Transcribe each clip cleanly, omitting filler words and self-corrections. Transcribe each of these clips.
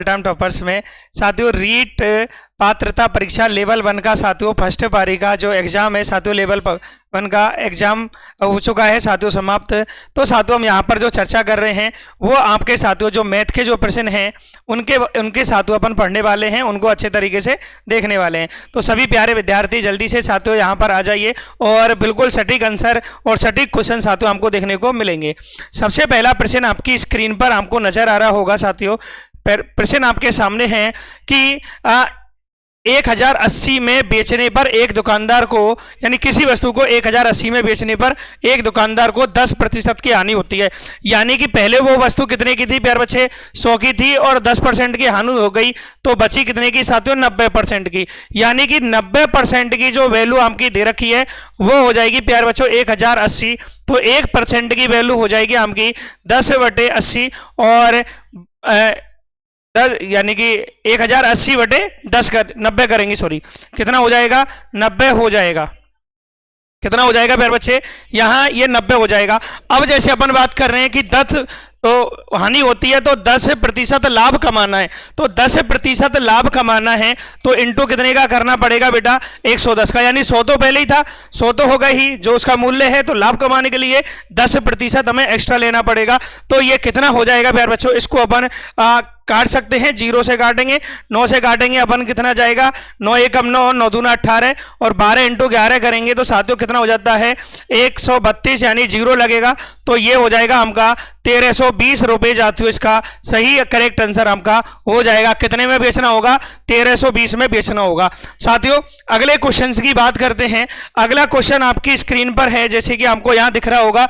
Term toppers में साथियों रीट पात्रता परीक्षा लेवल 1 का साथियों फर्स्ट पारी का जो एग्जाम है साथियों लेवल 1 का एग्जाम हो चुका है साथियों समाप्त। तो साथियों हम यहाँ पर जो चर्चा कर रहे हैं वो आपके साथियों जो मैथ के जो प्रश्न हैं उनके साथियों अपन पढ़ने वाले हैं, उनको अच्छे तरीके से देखने वाले हैं। तो सभी प्यारे विद्यार्थी जल्दी से साथियों यहाँ पर आ जाइए और बिल्कुल सटीक आंसर और सटीक क्वेश्चन साथियों हमको देखने को मिलेंगे। सबसे पहला प्रश्न आपकी स्क्रीन पर हमको नजर आ रहा होगा साथियों। प्रश्न आपके सामने है कि 1080 में बेचने पर एक दुकानदार को यानी किसी वस्तु को 1080 में बेचने पर एक दुकानदार को 10% की हानि होती है। यानी कि पहले वो वस्तु कितने की थी प्यार बच्चे, 100 की थी और 10% की हानि हो गई तो बची कितने की साथियों, 90% की। यानी कि 90% की जो वैल्यू आपकी दे रखी है वो हो जाएगी प्यार बच्चों 1080। तो 1% की वैल्यू हो जाएगी आपकी 10/80 और 10 यानी कि 1080/10 कर 90 करेंगे, सॉरी कितना हो जाएगा, 90 हो जाएगा। कितना हो जाएगा प्यारे बच्चे, यहाँ ये 90 हो जाएगा। अब जैसे अपन बात कर रहे हैं कि 10 तो हानि होती है तो 10% लाभ कमाना है, तो 10% लाभ कमाना है तो इंटू कितने का करना पड़ेगा बेटा, 110 का। यानी 100 तो पहले ही था, 100 तो होगा ही जो उसका मूल्य है, तो लाभ कमाने के लिए 10% हमें एक्स्ट्रा लेना पड़ेगा। तो ये कितना हो जाएगा प्यारे बच्चों, इसको अपन काट सकते हैं, 0 से काटेंगे, 9 से काटेंगे, अपन कितना जाएगा 9 एकम 9, 9 दूना 18 और 12 × 11 करेंगे तो साथियों कितना हो जाता है 132 यानी 0 लगेगा। तो ये हो जाएगा हमका 1320 रुपए जातियों, इसका सही करेक्ट आंसर हमका हो जाएगा। कितने में बेचना होगा, 1320 में बेचना होगा। साथियों अगले क्वेश्चन की बात करते हैं। अगला क्वेश्चन आपकी स्क्रीन पर है, जैसे कि हमको यहां दिख रहा होगा।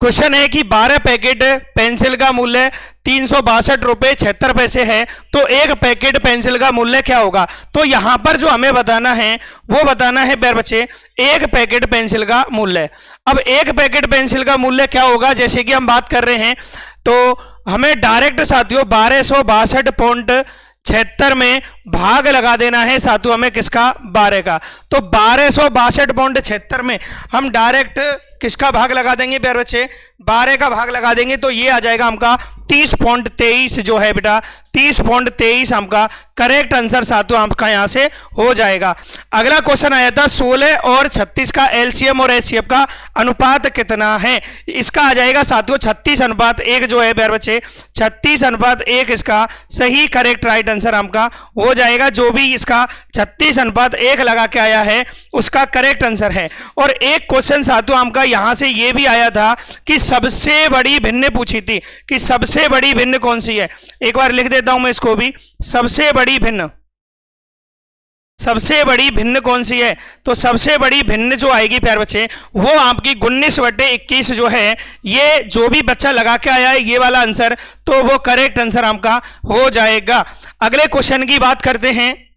क्वेश्चन है कि 12 पैकेट पेंसिल का मूल्य 362 रुपए 76 पैसे है, तो एक पैकेट पेंसिल का मूल्य क्या होगा। तो यहां पर जो हमें बताना है वो बताना है प्यारे बच्चे एक पैकेट पेंसिल का मूल्य। अब एक पैकेट पेंसिल का मूल्य क्या होगा, जैसे कि हम बात कर रहे हैं तो हमें डायरेक्ट साथियों 1262.76 में भाग लगा देना है साथियों हमें किसका, 12 का। तो 1262.76 में हम डायरेक्ट किसका भाग लगा देंगे प्यारे बच्चे, 12 का भाग लगा देंगे तो ये आ जाएगा हमका 30.23 जो है बेटा, 30.23 हमका करेक्ट आंसर साथियों आपका यहां से हो जाएगा। अगला क्वेश्चन आया था 16 और 36 का एलसीएम और एचसीएफ का अनुपात कितना है। इसका आ जाएगा साथियों 36:1 जो है प्यारे बच्चे, 36:1 इसका सही करेक्ट राइट आंसर हमका हो जाएगा। जो भी इसका 36:1 लगा के आया है उसका करेक्ट आंसर है। और एक क्वेश्चन साथियों हमका यहां से ये भी आया था कि सबसे बड़ी भिन्न पूछी थी कि सबसे बड़ी भिन्न कौन सी है। एक बार लिख देता हूं मैं इसको भी, सबसे बड़ी भिन्न कौन सी है। तो सबसे बड़ी भिन्न जो आएगी प्यारे बच्चे वो आपकी 19/21 जो है, ये जो भी बच्चा लगा के आया है ये वाला आंसर, तो वो करेक्ट आंसर आपका हो जाएगा। अगले क्वेश्चन की बात करते हैं।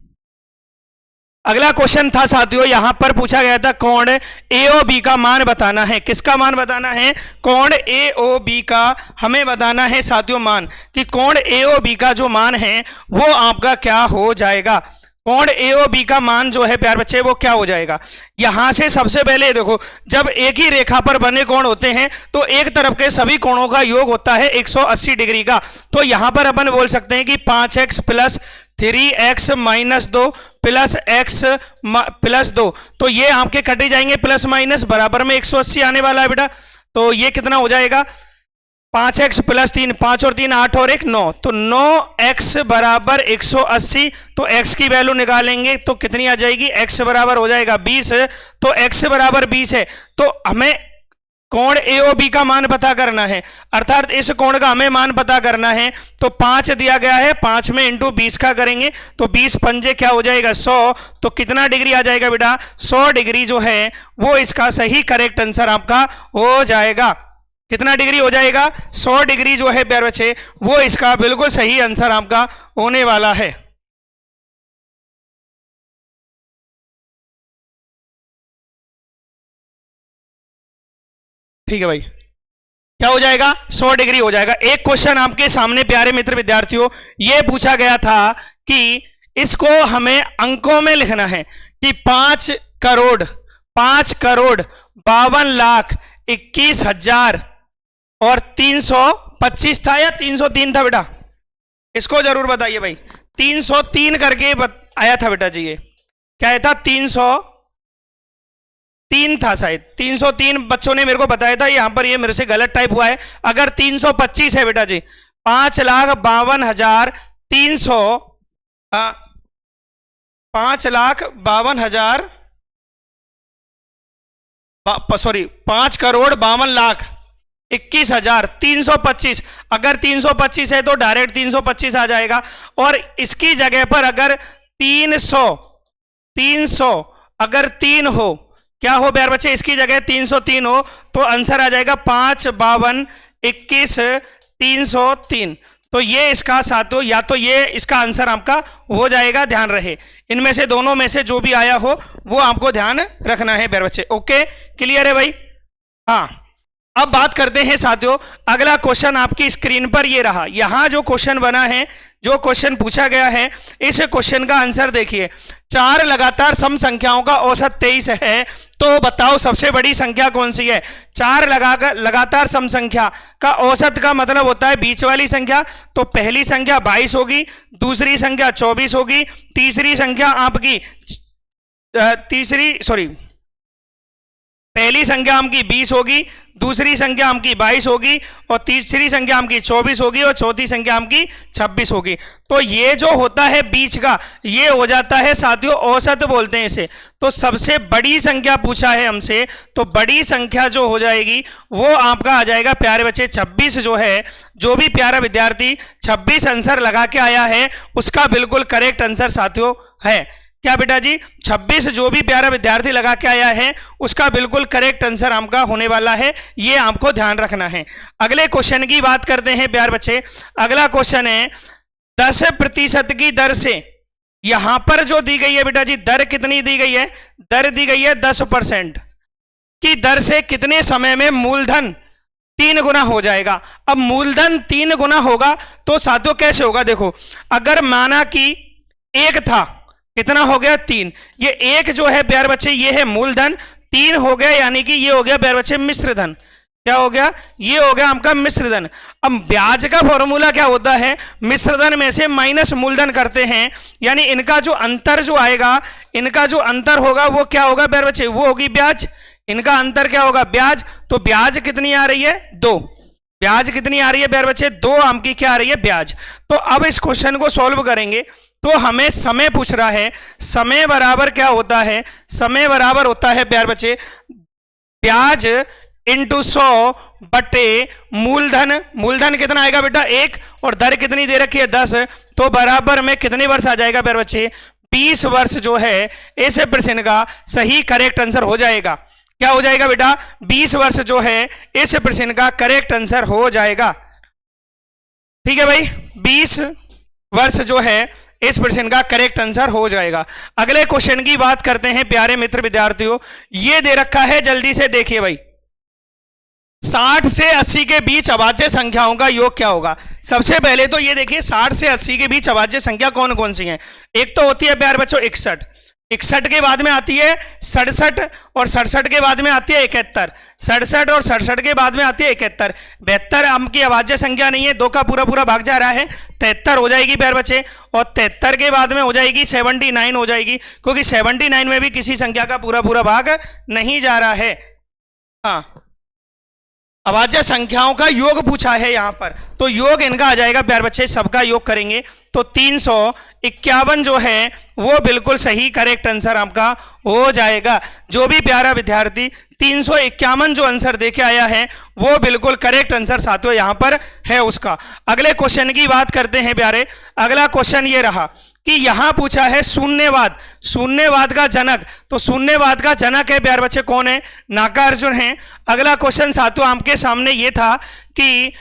अगला क्वेश्चन था साथियों यहां पर पूछा गया था कोण AOB का मान बताना है। किसका मान बताना है, कोण AOB का हमें बताना है साथियों मान, कि कोण AOB का जो मान है वो आपका क्या हो जाएगा। कोण AOB का मान जो है प्यार बच्चे वो क्या हो जाएगा। यहां से सबसे पहले देखो, जब एक ही रेखा पर बने कोण होते हैं तो एक तरफ के सभी कोणों का योग होता है 180 डिग्री का। तो यहां पर अपन बोल सकते हैं कि 5x + 3x - 2 + x + 2, तो ये आपके कटे जाएंगे प्लस माइनस, बराबर में 180 आने वाला है बेटा। तो ये कितना हो जाएगा 5x + 3, 5 और 3 8 और 1 9, तो 9x = 180। तो x की वैल्यू निकालेंगे तो कितनी आ जाएगी, x बराबर हो जाएगा 20। तो x बराबर 20 है तो हमें कोण AOB का मान पता करना है, अर्थात इस कोण का हमें मान पता करना है। तो 5 दिया गया है, 5 में इंटू 20 का करेंगे तो 20 पंजे क्या हो जाएगा 100। तो कितना डिग्री आ जाएगा बेटा, 100 डिग्री जो है वो इसका सही करेक्ट आंसर आपका हो जाएगा। कितना डिग्री हो जाएगा, 100 डिग्री जो है प्यारे बच्चे वो इसका बिल्कुल सही आंसर आपका होने वाला है। ठीक है भाई, क्या हो जाएगा 100 डिग्री हो जाएगा। एक क्वेश्चन आपके सामने प्यारे मित्र विद्यार्थियों ये पूछा गया था कि इसको हमें अंकों में लिखना है कि 5,52,21,025 और 325 था या 303 था बेटा, इसको जरूर बताइए भाई। 303 करके आया था बेटा जी, ये क्या था? 303 था शायद, 303 बच्चों ने मेरे को बताया था। यहां पर ये मेरे से गलत टाइप हुआ है। अगर 325 है बेटा जी, 5,52,300, 5,52,000, सॉरी 5,52,21,325। अगर 325 है तो डायरेक्ट 325 आ जाएगा। और इसकी जगह पर अगर 300 अगर 3 हो, क्या हो प्यार बच्चे, इसकी जगह 303 हो तो आंसर आ जाएगा 5,52,21,303। तो ये इसका साथियों, या तो ये इसका आंसर आपका हो जाएगा, ध्यान रहे। इनमें से दोनों में से जो भी आया हो वो आपको ध्यान रखना है प्यारे बच्चे। ओके, क्लियर है भाई? हाँ, अब बात करते हैं साथियों, अगला क्वेश्चन आपकी स्क्रीन पर ये रहा। यहां जो क्वेश्चन बना है, जो क्वेश्चन पूछा गया है, इस क्वेश्चन का आंसर देखिए। 4 लगातार सम संख्याओं का औसत 23 है, तो बताओ सबसे बड़ी संख्या कौन सी है? 4 लगातार सम संख्या का औसत का मतलब होता है बीच वाली संख्या। तो पहली संख्या 22 होगी, दूसरी संख्या 24 होगी, तीसरी संख्या आपकी पहली संख्या आपकी 20 होगी, दूसरी संख्या आपकी 22 होगी, और तीसरी संख्या आपकी 24 होगी, और चौथी संख्या आपकी 26 होगी। तो ये जो होता है बीच का, ये हो जाता है साथियों औसत बोलते हैं इसे। तो सबसे बड़ी संख्या पूछा है हमसे, तो बड़ी संख्या जो हो जाएगी वो आपका आ जाएगा प्यारे बच्चे 26। जो है, जो भी प्यारा विद्यार्थी 26 आंसर लगा के आया है उसका बिल्कुल करेक्ट आंसर साथियों है। क्या बेटा जी? 26 जो भी प्यारा विद्यार्थी लगा के आया है उसका बिल्कुल करेक्ट आंसर आपका होने वाला है, ये आपको ध्यान रखना है। अगले क्वेश्चन की बात करते हैं प्यार बच्चे। अगला क्वेश्चन है 10% की दर से, यहां पर जो दी गई है बेटा जी, दर कितनी दी गई है? दर दी गई है 10% की दर से कितने समय में मूलधन 3 गुना हो जाएगा। अब मूलधन 3 गुना होगा तो साथियों कैसे होगा? देखो, अगर माना कि 1 था, कितना हो गया? 3। ये 1 जो है प्यार बच्चे ये है मूलधन, 3 हो गया, यानी कि ये हो गया प्यार बच्चे मिश्र धन। क्या हो गया? ये हो गया आपका मिश्र धन। अब ब्याज का फॉर्मूला क्या होता है? मिश्र धन में से माइनस मूलधन करते हैं, यानी इनका जो अंतर जो आएगा, इनका जो अंतर होगा वो क्या होगा प्यार बच्चे? वो होगी ब्याज। इनका अंतर क्या होगा? ब्याज। तो ब्याज कितनी आ रही है? 2। ब्याज कितनी आ रही है प्यार बच्चे? 2 आपकी क्या आ रही है? ब्याज। तो अब इस क्वेश्चन को सॉल्व करेंगे तो हमें समय पूछ रहा है। समय बराबर क्या होता है? समय बराबर होता है प्यार बच्चे ब्याज इंटू 100 बटे मूलधन। मूलधन कितना आएगा बेटा? 1, और दर कितनी दे रखी है? 10। तो बराबर में कितने वर्ष आ जाएगा प्यार बच्चे? 20 वर्ष जो है इस प्रश्न का सही करेक्ट आंसर हो जाएगा। क्या हो जाएगा बेटा? 20 वर्ष जो है इस प्रश्न का करेक्ट आंसर हो जाएगा। ठीक है भाई, 20 वर्ष जो है इस प्रश्न का करेक्ट आंसर हो जाएगा। अगले क्वेश्चन की बात करते हैं प्यारे मित्र विद्यार्थियों। ये दे रखा है, जल्दी से देखिए भाई। 60 से 80 के बीच अभाज्य संख्याओं का योग क्या होगा? सबसे पहले तो ये देखिए 60 से 80 के बीच अभाज्य संख्या कौन कौन सी हैं? एक तो होती है प्यार बच्चों 61, 61 के बाद में आती है 67, और 67 के बाद में आती है 71, 67 और 67 के बाद में आती है 71। 72 आपकी अभाज्य संख्या नहीं है, 2 का पूरा पूरा भाग जा रहा है, 73 हो जाएगी प्यार बच्चे, और 73 के बाद में हो जाएगी 79 हो जाएगी, क्योंकि 79 में भी किसी संख्या का पूरा पूरा भाग नहीं जा रहा है। हाँ, अभाज्य संख्याओं का योग पूछा है यहां पर, तो योग इनका आ जाएगा प्यार बच्चे, सबका योग करेंगे तो 351 जो है वो बिल्कुल सही करेक्ट आंसर आपका हो जाएगा। जो भी प्यारा विद्यार्थी 351 जो आंसर देके आया है वो बिल्कुल करेक्ट आंसर साथियों यहां पर है उसका। अगले क्वेश्चन की बात करते हैं प्यारे। अगला क्वेश्चन ये रहा कि यहां पूछा है शून्यवाद, शून्यवाद का जनक, तो शून्यवाद का जनक है प्यार बच्चे कौन है? नागार्जुन है। अगला क्वेश्चन साथियों आपके सामने ये था कि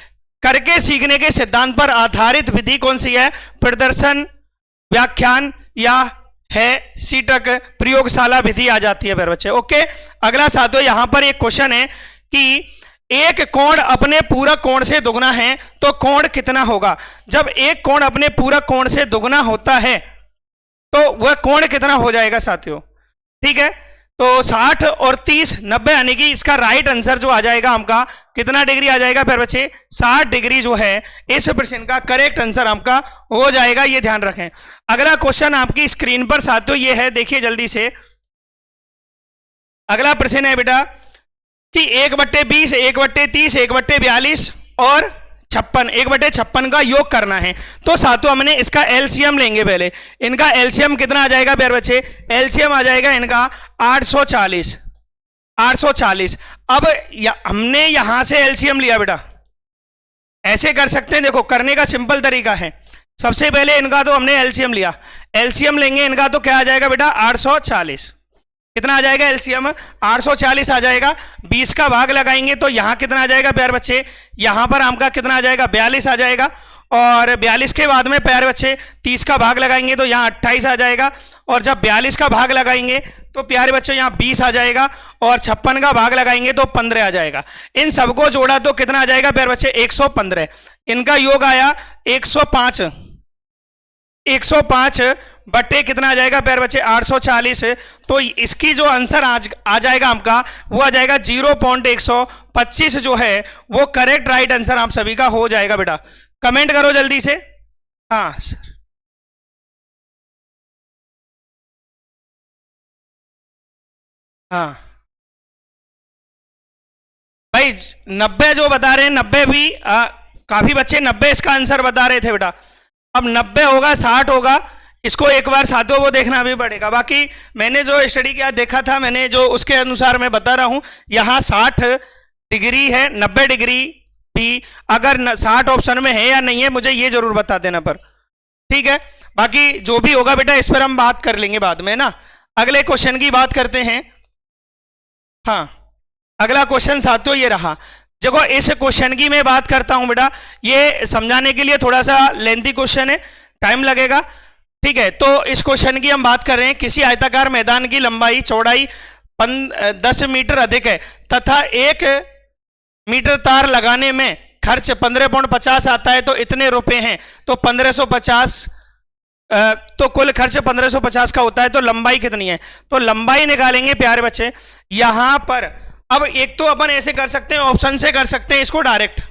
करके सीखने के सिद्धांत पर आधारित विधि कौन सी है? प्रदर्शन, व्याख्यान या है सीटक, प्रयोगशाला विधि आ जाती है प्यार बच्चे। ओके, अगला साथियों यहां पर एक क्वेश्चन है कि एक कोण अपने पूरक कोण से दुगना है तो कोण कितना होगा? जब एक कोण अपने पूरक कोण से दुगना होता है तो वह कोण कितना हो जाएगा साथियों? ठीक है, तो 60 और 30 90, यानी कि इसका राइट आंसर जो आ जाएगा हमका कितना डिग्री आ जाएगा प्यारे बच्चे, 60 डिग्री जो है इस प्रश्न का करेक्ट आंसर हमका हो जाएगा, ये ध्यान रखें। अगला क्वेश्चन आपकी स्क्रीन पर साथियों ये है, देखिए जल्दी से। अगला प्रश्न है बेटा कि 1/20, 1/30, 1/42 और 56, 1/56 का योग करना है। तो साथियों हमने इसका एलसीएम लेंगे पहले। इनका एलसीएम कितना आ जाएगा प्यारे बच्चे, एलसीएम आ जाएगा इनका 840। अब हमने यहां से एलसीएम लिया बेटा, ऐसे कर सकते हैं, देखो करने का सिंपल तरीका है। सबसे पहले इनका तो हमने एलसीएम लिया, एलसीएम लेंगे इनका तो क्या आ जाएगा बेटा 840। कितना आ जाएगा एलसीएम, 840 आ जाएगा। 20 का भाग लगाएंगे तो यहां कितना आ जाएगा प्यारे बच्चे, यहां पर हमका कितना आ जाएगा 42 आ जाएगा। और 42 के बाद में प्यारे बच्चे 30 का भाग लगाएंगे तो यहां 28 आ जाएगा। और जब 42 का भाग लगाएंगे तो प्यारे बच्चों यहां 20 आ जाएगा। और 56 का भाग लगाएंगे तो 15 आ जाएगा। इन सबको जोड़ा तो कितना आ जाएगा प्यारे बच्चे 115। इनका योग आया 105 बटे कितना आ जाएगा प्यारे बच्चे 840। तो इसकी जो आंसर आ जाएगा हमका वो आ जाएगा 0.125 जो है वो करेक्ट राइट आंसर आप सभी का हो जाएगा बेटा। कमेंट करो जल्दी से। हाँ सर, हाँ भाई 90 जो बता रहे हैं 90 भी काफी बच्चे 90 इसका आंसर बता रहे थे बेटा। अब 90 होगा 60 होगा, इसको एक बार साथियों वो देखना भी पड़ेगा। बाकी मैंने जो स्टडी किया देखा था मैंने, जो उसके अनुसार मैं बता रहा हूं। यहां 60 डिग्री है, 90 डिग्री भी अगर 60 ऑप्शन में है या नहीं है मुझे ये जरूर बता देना पर, ठीक है। बाकी जो भी होगा बेटा इस पर हम बात कर लेंगे बाद में ना। अगले क्वेश्चन की बात करते हैं। हाँ अगला क्वेश्चन साथियों ये रहा। देखो इस क्वेश्चन की मैं बात करता हूं बेटा, ये समझाने के लिए थोड़ा सा लेंथी क्वेश्चन है, टाइम लगेगा, ठीक है। तो इस क्वेश्चन की हम बात कर रहे हैं, किसी आयताकार मैदान की लंबाई चौड़ाई 10 मीटर अधिक है तथा 1 मीटर तार लगाने में खर्च 15.50 आता है, तो इतने रुपए हैं। तो 1550 तो कुल खर्च 1550 का होता है, तो लंबाई कितनी है। तो लंबाई निकालेंगे प्यारे बच्चे यहां पर। अब एक तो अपन ऐसे कर सकते हैं, ऑप्शन से कर सकते हैं इसको डायरेक्ट।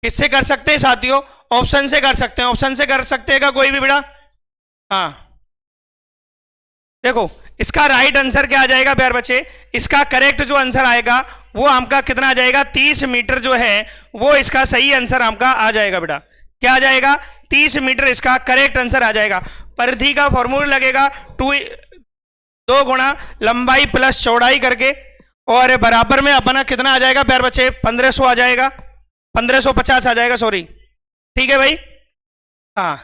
किससे कर सकते हैं साथियों, ऑप्शन से कर सकते हैं। ऑप्शन से कर सकते हैं का कोई भी बेटा। हाँ देखो इसका राइट आंसर क्या आ जाएगा प्यारे बच्चे, इसका करेक्ट जो आंसर आएगा वो हमका कितना आ जाएगा 30 मीटर जो है वो इसका सही आंसर हमका आ जाएगा बेटा। क्या आ जाएगा 30 मीटर इसका करेक्ट आंसर आ जाएगा। परिधि का फॉर्मूला लगेगा 2 गुणा लंबाई प्लस चौड़ाई करके, और बराबर में अपना कितना आ जाएगा प्यारे बच्चे 1500 आ जाएगा, 1550 आ जाएगा, सॉरी, ठीक है भाई। हाँ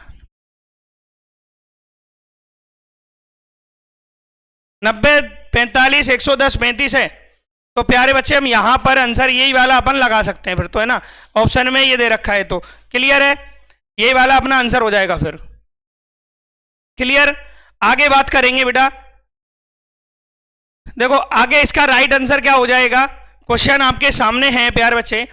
90 45 110 35 है, तो प्यारे बच्चे हम यहां पर आंसर यही वाला अपन लगा सकते हैं फिर तो, है ना। ऑप्शन में ये दे रखा है तो क्लियर है, यही वाला अपना आंसर हो जाएगा फिर। क्लियर, आगे बात करेंगे बेटा। देखो आगे इसका राइट आंसर क्या हो जाएगा, क्वेश्चन आपके सामने है प्यारे बच्चे,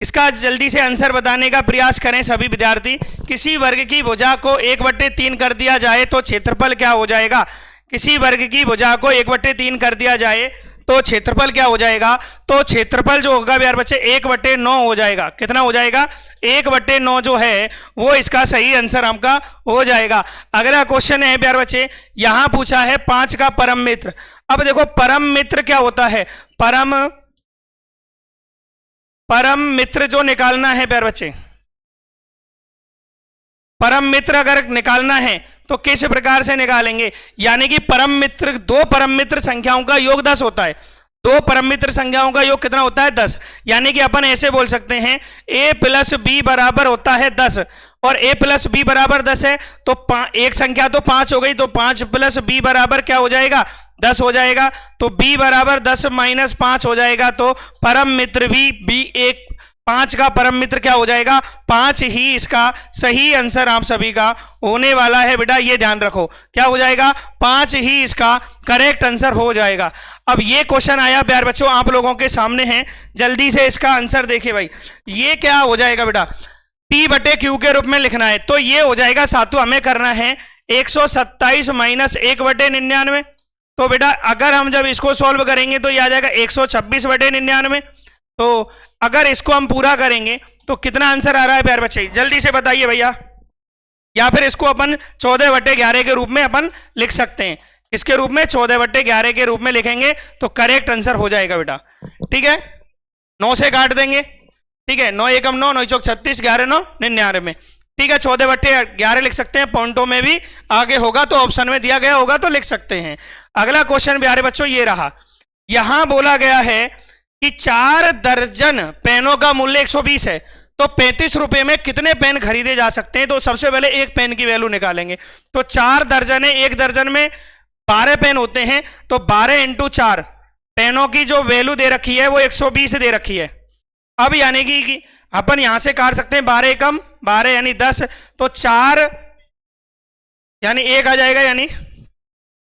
इसका जल्दी से आंसर बताने का प्रयास करें सभी विद्यार्थी। किसी वर्ग की भुजा को 1/3 कर दिया जाए तो क्षेत्रफल क्या हो जाएगा। किसी वर्ग की भुजा को 1/3 कर दिया जाए तो क्षेत्रफल क्या हो जाएगा। तो क्षेत्रफल जो होगा प्यारे बच्चे 1/9 हो जाएगा। कितना हो जाएगा 1/9 जो है वो इसका सही आंसर हमका हो जाएगा। अगला क्वेश्चन है प्यारे बच्चे, यहां पूछा है 5 का परम मित्र। अब देखो परम मित्र क्या होता है, परम मित्र जो निकालना है प्यारे बच्चे, परम मित्र अगर निकालना है तो किस प्रकार से निकालेंगे। यानी कि परम मित्र, 2 परम मित्र संख्याओं का योग 10 होता है। 2 परम मित्र संख्याओं का योग कितना होता है 10। यानी कि अपन ऐसे बोल सकते हैं a + b बराबर होता है 10, और a + b बराबर 10 है तो एक संख्या तो 5 हो गई, तो 5 + b बराबर क्या हो जाएगा 10 हो जाएगा। तो b बराबर 10 - 5 हो जाएगा। तो परम मित्र भी b 5 का परम मित्र क्या हो जाएगा 5 ही इसका सही आंसर आप सभी का होने वाला है बेटा, ये ध्यान रखो। क्या हो जाएगा 5 ही इसका करेक्ट आंसर हो जाएगा। अब ये क्वेश्चन आया प्यारे बच्चों आप लोगों के सामने है, जल्दी से इसका आंसर देखिए भाई। ये क्या हो जाएगा बेटा, P/Q के रूप में लिखना है। तो ये हो जाएगा सातों हमें करना है 127 - 1/99। तो बेटा अगर हम जब इसको सॉल्व करेंगे तो ये आ जाएगा 126/99। तो अगर इसको हम पूरा करेंगे तो कितना आंसर आ रहा है प्यारे बच्चे, जल्दी से बताइए भैया। या फिर इसको अपन 14/11 के रूप में अपन लिख सकते हैं। इसके रूप में 14/11 के रूप में लिखेंगे तो करेक्ट आंसर हो जाएगा बेटा। ठीक है, 9 से काट देंगे। ठीक है, 9 एकम 9, 9 चौक 36, 11 9 99। ठीक है, 14/11 लिख सकते हैं। पॉइंटों में भी आगे होगा तो ऑप्शन में दिया गया होगा तो लिख सकते हैं। अगला क्वेश्चन प्यारे बच्चों ये रहा। यहां बोला गया है कि 4 दर्जन पेनों का मूल्य 120 है, तो 35 रुपए में कितने पेन खरीदे जा सकते हैं। तो सबसे पहले एक पेन की वैल्यू निकालेंगे। तो 4 दर्जन है, एक दर्जन में 12 पेन होते हैं, तो 12 × 4 पेनों की जो वैल्यू दे रखी है वो 120 दे रखी है। अब यानी कि अपन यहां से काट सकते हैं 12 एकम 12 यानी 10, तो 4 यानी 1 आ जाएगा।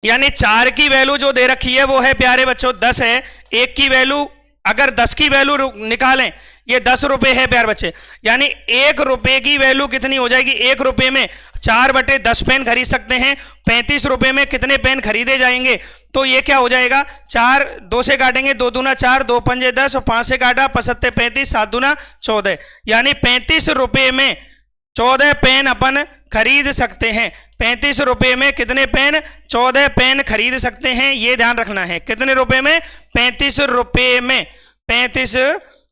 यानी 4 की वैल्यू जो दे रखी है वो है प्यारे बच्चों 10 है। 1 की वैल्यू, अगर 10 की वैल्यू निकालें, ये 10 रुपए है प्यारे बच्चे, यानी 1 रुपए की वैल्यू कितनी हो जाएगी। 1 रुपए में 4/10 पेन खरीद सकते हैं। 35 रुपए में कितने पेन खरीदे जाएंगे, तो ये क्या हो जाएगा। 4 2 से काटेंगे, 2 दूना 4, 2 पंजे 10 और 5 से काटा 5 सत्ते 35, 7 दूना 14, यानी 35 रुपए में 14 पेन अपन खरीद सकते हैं। 35 रुपए में कितने पेन, 14 पेन खरीद सकते हैं, ये ध्यान रखना है। कितने रुपए में, 35 रुपए में, 35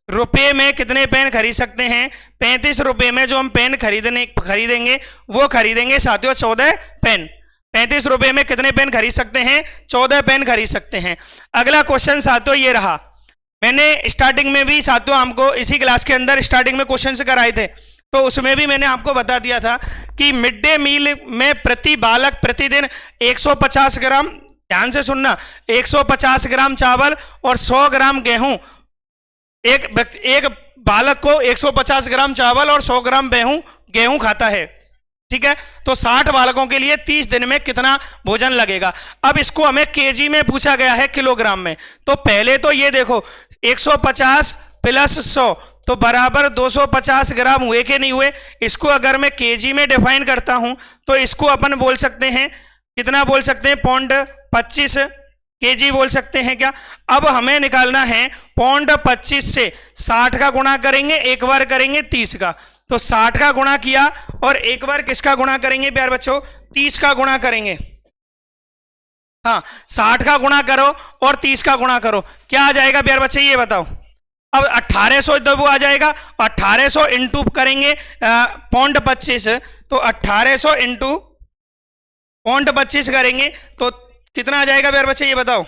रुपए में कितने पेन खरीद सकते हैं। 35 रुपए में जो हम पेन खरीदेंगे वो खरीदेंगे साथियों 14 पेन। 35 रुपए में कितने पेन खरीद सकते हैं, 14 पेन खरीद सकते हैं। अगला क्वेश्चन साथियों ये रहा। मैंने स्टार्टिंग में भी साथियों हमको इसी क्लास के अंदर स्टार्टिंग में क्वेश्चन कराए थे, तो उसमें भी मैंने आपको बता दिया था कि मिड डे मील में प्रति बालक प्रतिदिन 150 ग्राम, ध्यान से सुनना, 150 ग्राम चावल और 100 ग्राम गेहूं, एक बालक को 150 ग्राम चावल और 100 ग्राम गेहूं खाता है। ठीक है, तो 60 बालकों के लिए 30 दिन में कितना भोजन लगेगा। अब इसको हमें केजी में पूछा गया है, किलोग्राम में। तो पहले तो ये देखो 150 प्लस 100 तो बराबर 250 ग्राम हुए कि नहीं हुए। इसको अगर मैं केजी में डिफाइन करता हूं तो इसको अपन बोल सकते हैं, कितना बोल सकते हैं, 0.25 केजी बोल सकते हैं क्या। अब हमें निकालना है 0.25 से 60 का गुणा करेंगे, एक बार करेंगे 30 का, तो 60 का गुणा किया और एक बार किसका गुणा करेंगे प्यारे बच्चों, 30 का गुणा करेंगे। हाँ, 60 का गुणा करो और 30 का गुणा करो, क्या आ जाएगा प्यारे बच्चे ये बताओ। अब 1800 तो वो आ जाएगा, 1800 इंटू करेंगे 0.25, तो 1800 इंटू 0.25 करेंगे तो कितना आ जाएगा प्यारे बच्चे ये बताओ।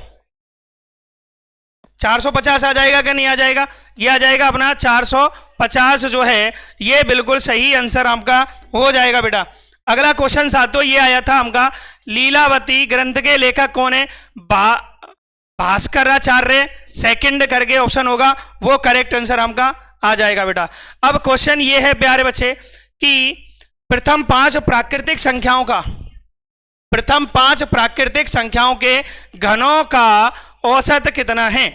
450 आ जाएगा कि नहीं आ जाएगा, ये आ जाएगा अपना 450 जो है ये बिल्कुल सही आंसर आपका हो जाएगा बेटा। अगला क्वेश्चन साथियों ये आया था हमका, लीलावती ग्रंथ के लेखक कौन है, भास्कराचार्य, सेकंड करके ऑप्शन होगा वो करेक्ट आंसर हमका आ जाएगा बेटा। अब क्वेश्चन ये है प्यारे बच्चे कि प्रथम 5 प्राकृतिक संख्याओं के घनों का औसत कितना है।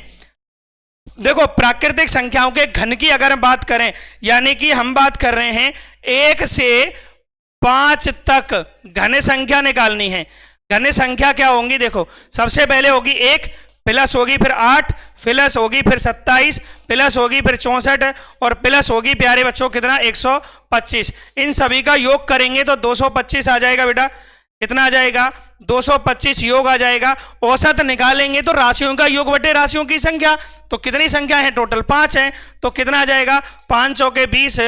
देखो प्राकृतिक संख्याओं के घन की अगर हम बात करें, यानी कि हम बात कर रहे हैं 1 से 5 तक घन संख्या निकालनी है। घन संख्या क्या होंगी, देखो सबसे पहले होगी 1, प्लस होगी फिर 8, प्लस होगी फिर 27, प्लस होगी फिर 64 और प्लस होगी प्यारे बच्चों कितना 125। इन सभी का योग करेंगे तो 225 आ जाएगा बेटा। कितना आ जाएगा, 225 योग आ जाएगा। औसत निकालेंगे तो राशियों का योग बटे राशियों की संख्या, तो कितनी संख्या है टोटल 5 है, तो कितना आ जाएगा 5 चौके 20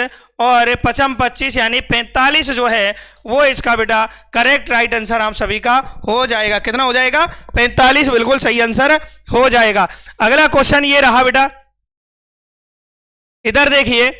और 5 25 यानी 45 जो है वो इसका बेटा करेक्ट राइट आंसर आप सभी का हो जाएगा। कितना हो जाएगा, 45 बिल्कुल सही आंसर हो जाएगा। अगला क्वेश्चन ये रहा बेटा, इधर देखिए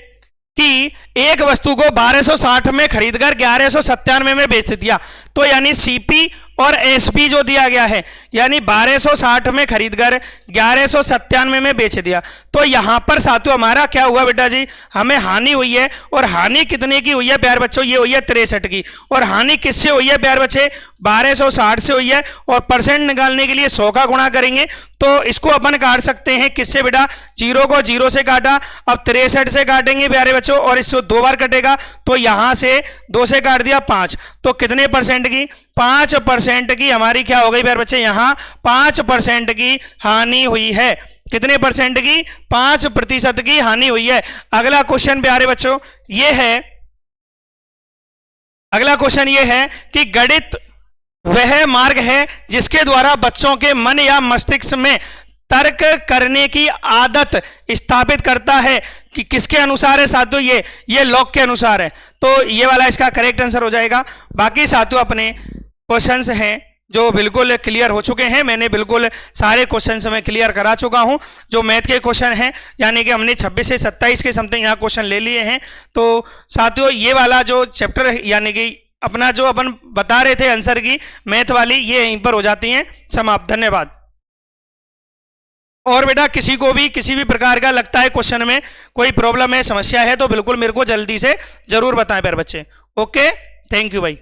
कि एक वस्तु को 1260 में खरीदकर 1197 में बेच दिया, तो यानी सीपी और एसपी जो दिया गया है, यानी 1260 में खरीदकर 1197 में बेच दिया, तो यहां पर साथियों हमारा क्या हुआ बेटा जी, हमें हानि हुई है। और हानि कितने की हुई है प्यार बच्चों, ये हुई है 63 की। और हानि किससे हुई है प्यार बच्चे, 1260 से हुई है। और परसेंट निकालने के लिए 100 का गुणा करेंगे, तो इसको अपन काट सकते हैं किससे बेटा, 0 को 0 से काटा, अब 63 से काटेंगे प्यारे बच्चों और इसको 2 बार कटेगा, तो यहां से 2 से काट दिया 5, तो कितने परसेंट की, 5% की हमारी क्या हो गई प्यारे बच्चे, यहां 5% की हानि हुई है। कितने परसेंट की, 5% की हानि हुई है। अगला क्वेश्चन प्यारे बच्चों ये है, अगला क्वेश्चन ये है कि गणित वह मार्ग है जिसके द्वारा बच्चों के मन या मस्तिष्क में तर्क करने की आदत स्थापित करता है। कि किसके अनुसार है साथियों, ये लॉक के अनुसार है। तो ये वाला इसका करेक्ट आंसर हो जाएगा। बाकी साथियों अपने क्वेश्चंस हैं जो बिल्कुल क्लियर हो चुके हैं, मैंने बिल्कुल सारे क्वेश्चंस में क्लियर करा चुका हूं। जो मैथ के क्वेश्चन हैं यानी कि हमने 26 से 27 के समथिंग यहाँ क्वेश्चन ले लिए हैं। तो साथियों ये वाला जो चैप्टर यानी कि अपना जो अपन बता रहे थे आंसर की मैथ वाली, ये यहीं पर हो जाती हैं समाप्त। धन्यवाद। और बेटा किसी को भी किसी भी प्रकार का लगता है क्वेश्चन में कोई प्रॉब्लम है, समस्या है, तो बिल्कुल मेरे को जल्दी से जरूर बताएं प्यारे बच्चे। ओके, थैंक यू भाई।